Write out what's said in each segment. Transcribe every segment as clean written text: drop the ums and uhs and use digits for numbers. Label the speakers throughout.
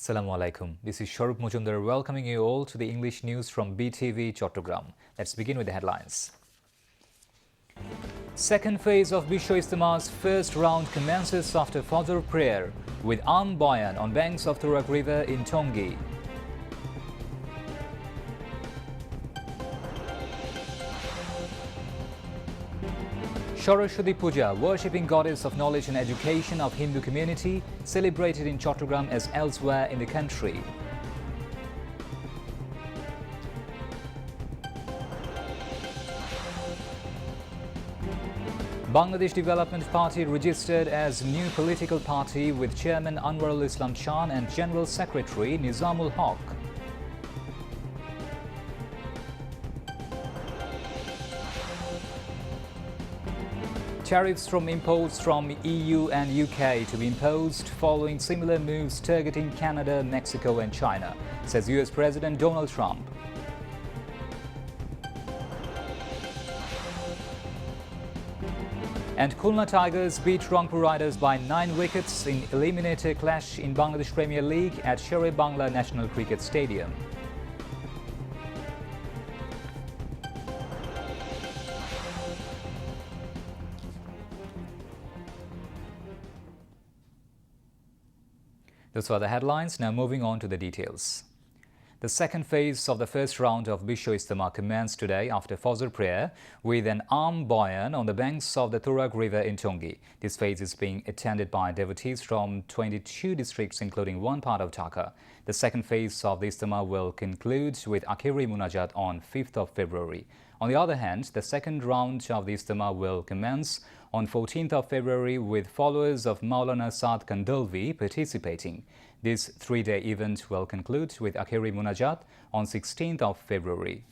Speaker 1: Assalamu alaikum. This is Sharup Mujumdar welcoming you all to the English news from Btv Chattogram. Let's begin with the headlines. Second phase of Bisho Ijtema's first round commences after Fajr prayer with Am Bayan on banks of Turak River in Tongi. Saraswati Puja, worshipping goddess of knowledge and education of Hindu community, celebrated in Chattogram as elsewhere in the country. Bangladesh Development Party registered as new political party with Chairman Anwarul Islam Khan and General Secretary Nizamul Haq. Tariffs from imports from EU and UK to be imposed following similar moves targeting Canada, Mexico and China, says US President Donald Trump. And Khulna Tigers beat Rangpur Riders by 9 wickets in eliminator clash in Bangladesh Premier League at Sher-e-Bangla National Cricket Stadium. Those were the headlines. Now moving on to the details. The second phase of the first round of Bisho Ijtema commenced today after Fajr prayer with an Am Bayan on the banks of the Turak River in Tongi. This phase is being attended by devotees from 22 districts including one part of Dhaka. The second phase of the Ijtema will conclude with Akhiri Munajat on 5th of February. On the other hand, the second round of the Ijtema will commence on 14th of February with followers of Maulana Saad Kandalvi participating. This three-day event will conclude with Akhiri Munajat on 16th of February.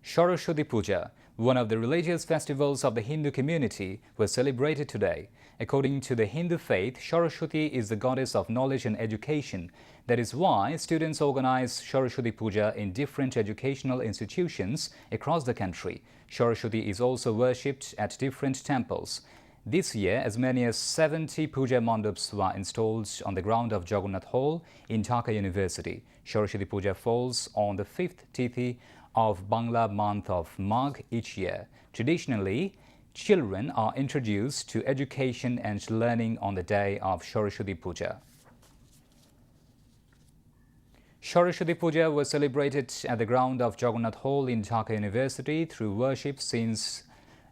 Speaker 1: Saraswati Puja, one of the religious festivals of the Hindu community, was celebrated today. According to the Hindu faith, Saraswati is the goddess of knowledge and education. That is why students organize Saraswati Puja in different educational institutions across the country. Saraswati is also worshipped at different temples. This year, as many as 70 puja mandaps were installed on the ground of Jagannath Hall in Dhaka University. Saraswati Puja falls on the 5th Tithi of Bangla month of Magh each year. Traditionally, children are introduced to education and learning on the day of Saraswati Puja. Saraswati Puja was celebrated at the ground of Jagannath Hall in Dhaka University through worship since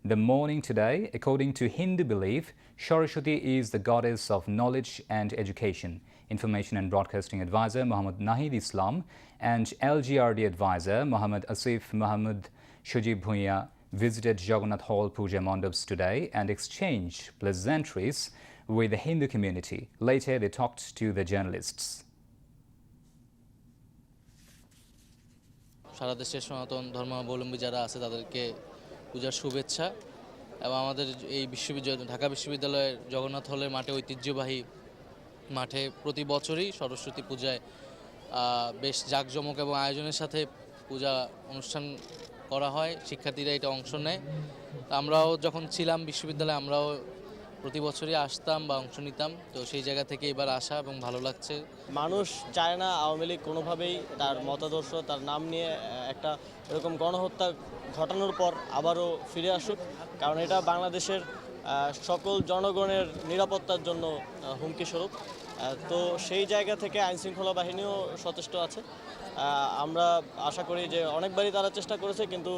Speaker 1: the morning today. According to Hindu belief, Saraswati is the goddess of knowledge and education. Information and Broadcasting Advisor Muhammad Nahid Islam and LGRD Advisor Muhammad Asif Muhammad Shujib Bhuiya visited Jagannath Hall Puja Mandaps today and exchanged pleasantries with the Hindu community. Later, they talked to the journalists.
Speaker 2: সারা দেশের সনাতন ধর্মাবলম্বী যারা আছে তাদেরকে পূজার শুভেচ্ছা এবং আমাদের এই বিশ্ববিদ্যালয় ঢাকা বিশ্ববিদ্যালয়ের জগন্নাথ হলের মাঠে ঐতিহ্যবাহী মাঠে প্রতি বছরই সরস্বতী পূজায় বেশ জাঁকজমক এবং আয়োজনের সাথে পূজা অনুষ্ঠান করা হয়। শিক্ষার্থীরা এটা অংশ নেয়। আমরাও যখন ছিলাম বিশ্ববিদ্যালয়ে আমরাও প্রতি বছরই আসতাম বা অংশ নিতাম, তো সেই জায়গা থেকে এবার আসা এবং ভালো লাগছে।
Speaker 3: মানুষ চায় না আওয়ামী লীগ কোনোভাবেই তার মতাদর্শ তার নাম নিয়ে একটা এরকম গণহত্যা ঘটানোর পর আবারও ফিরে আসুক, কারণ এটা বাংলাদেশের সকল জনগণের নিরাপত্তার জন্য হুমকি স্বরূপ। তো সেই জায়গা থেকে আইনশৃঙ্খলা বাহিনীও সচেষ্ট আছে। আমরা আশা করি যে অনেকবারই তারা চেষ্টা করেছে, কিন্তু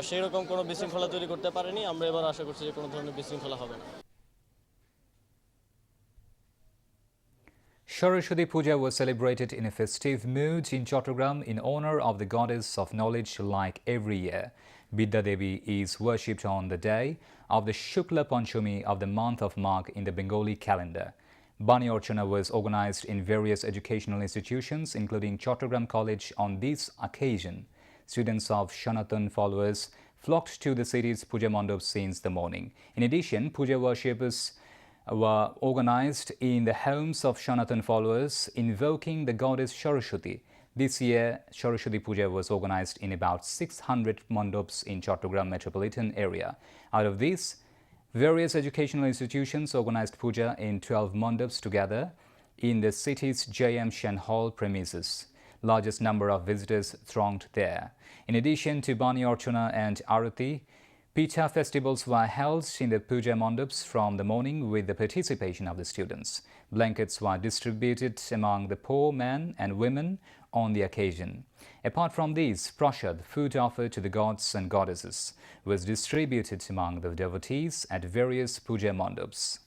Speaker 3: সেই রকম কোনো বিশৃঙ্খলা তৈরি করতে পারেনি। আমরা এবার আশা করছি যে কোনো ধরনের বিশৃঙ্খলা হবে না।
Speaker 1: Saraswati Puja was celebrated in a festive mood in Chattogram in honor of the goddess of knowledge like every year. Bidya Devi is worshipped on the day of the Shukla Panchami of the month of Magh in the Bengali calendar. Bani Orchana was organized in various educational institutions including Chattogram College on this occasion. Students of Sanatan followers flocked to the city's puja mandaps since the morning. In addition, puja worshippers were organized in the homes of Sanatan followers, invoking the goddess Saraswati. This year, Saraswati Puja was organized in about 600 mandaps in Chattogram metropolitan area. Out of these, various educational institutions organized puja in 12 mandaps together in the city's J.M. Shen Hall premises. Largest number of visitors thronged there. In addition to Bani Archana and Arati, Pitha festivals were held in the puja mandaps from the morning with the participation of the students. Blankets were distributed among the poor men and women on the occasion. Apart from these, prasad, food offered to the gods and goddesses, was distributed among the devotees at various puja mandaps.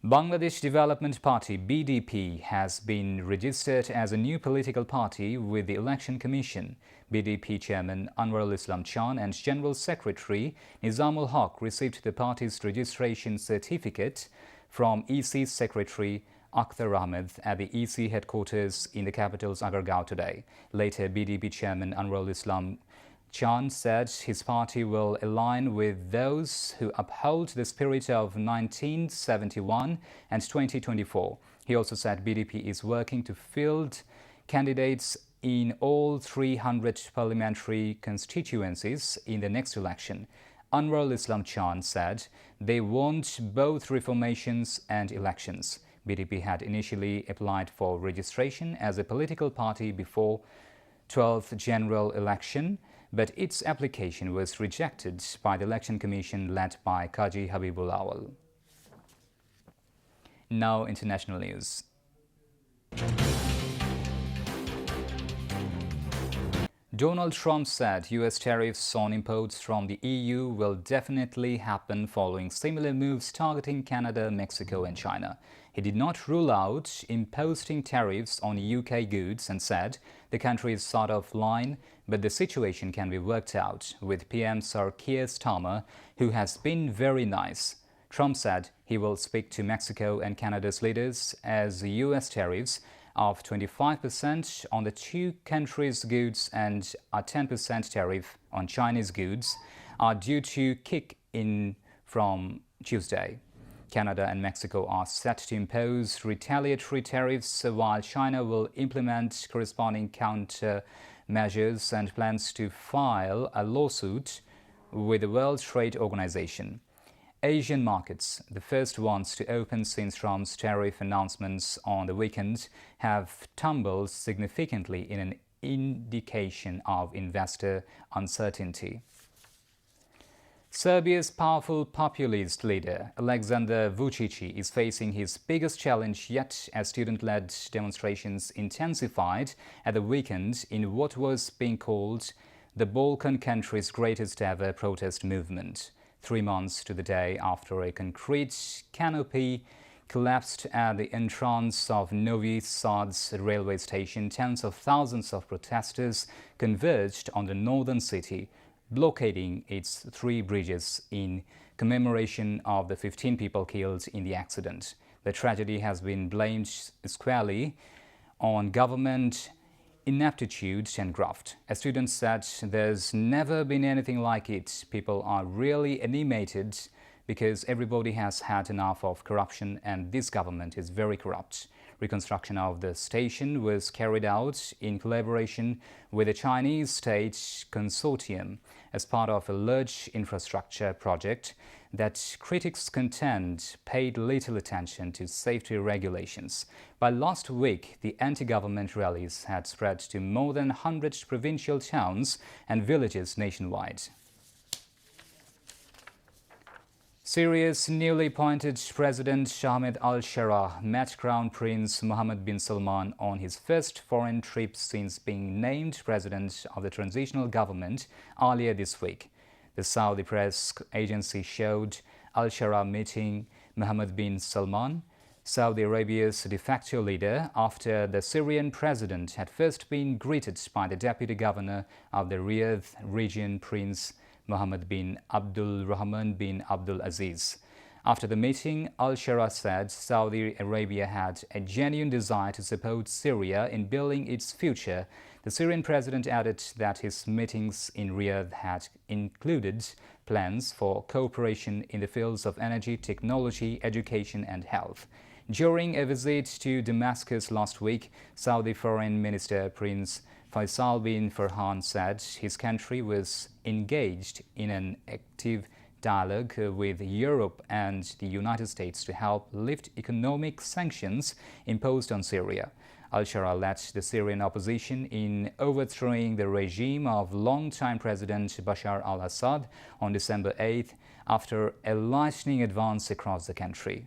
Speaker 1: Bangladesh Development Party (BDP) has been registered as a new political party with the Election Commission. BDP Chairman Anwarul Islam Khan and General Secretary Nizamul Haq received the party's registration certificate from EC Secretary Akhtar Ahmed at the EC headquarters in the capital's Agargaon today. Later, BDP Chairman Anwarul Islam Khan said his party will align with those who uphold the spirit of 1971 and 2024. He also said BDP is working to field candidates in all 300 parliamentary constituencies in the next election. Anwarul Islam Khan said they want both reformations and elections. BDP had initially applied for registration as a political party before 12th general election, but its application was rejected by the Election Commission led by Kaji Habibul Awal. Now, international news. Donald Trump said U.S. tariffs on imports from the EU will definitely happen following similar moves targeting Canada, Mexico and China. He did not rule out imposing tariffs on UK goods and said the country is sort of line, but the situation can be worked out with PM Sir Keir Starmer, who has been very nice. Trump said he will speak to Mexico and Canada's leaders as US tariffs of 25% on the two countries' goods and a 10% tariff on Chinese goods are due to kick in from Tuesday. Canada and Mexico are set to impose retaliatory tariffs, while China will implement corresponding countermeasures and plans to file a lawsuit with the World Trade Organization. Asian markets, the first ones to open since Trump's tariff announcements on the weekend, have tumbled significantly in an indication of investor uncertainty. Serbia's powerful populist leader, Aleksandar Vučić, is facing his biggest challenge yet as student-led demonstrations intensified at the weekend in what was being called the Balkan country's greatest ever protest movement. 3 months to the day after a concrete canopy collapsed at the entrance of Novi Sad's railway station, tens of thousands of protesters converged on the northern city, blockading its 3 bridges in commemoration of the 15 people killed in the accident. The tragedy has been blamed squarely on government ineptitude and graft. A student said there's never been anything like it. People are really animated because everybody has had enough of corruption and this government is very corrupt. Reconstruction of the station was carried out in collaboration with a Chinese state consortium as part of a large infrastructure project that critics contend paid little attention to safety regulations. By last week, the anti-government rallies had spread to more than 100 provincial towns and villages nationwide. Syria's newly appointed President Ahmed al-Shara met Crown Prince Mohammed bin Salman on his first foreign trip since being named president of the transitional government earlier this week. The Saudi press agency showed al-Shara meeting Mohammed bin Salman, Saudi Arabia's de facto leader, after the Syrian president had first been greeted by the deputy governor of the Riyadh region, Prince Mohammed bin Abdul Rahman bin Abdul Aziz. After the meeting, al-Shara said Saudi Arabia had a genuine desire to support Syria in building its future. The Syrian president added that his meetings in Riyadh had included plans for cooperation in the fields of energy, technology, education and health. During a visit to Damascus last week, Saudi Foreign Minister Prince Faisal bin Farhan said his country was engaged in an active dialogue with Europe and the United States to help lift economic sanctions imposed on Syria. Al-Shara led the Syrian opposition in overthrowing the regime of longtime President Bashar al-Assad on December 8 after a lightning advance across the country.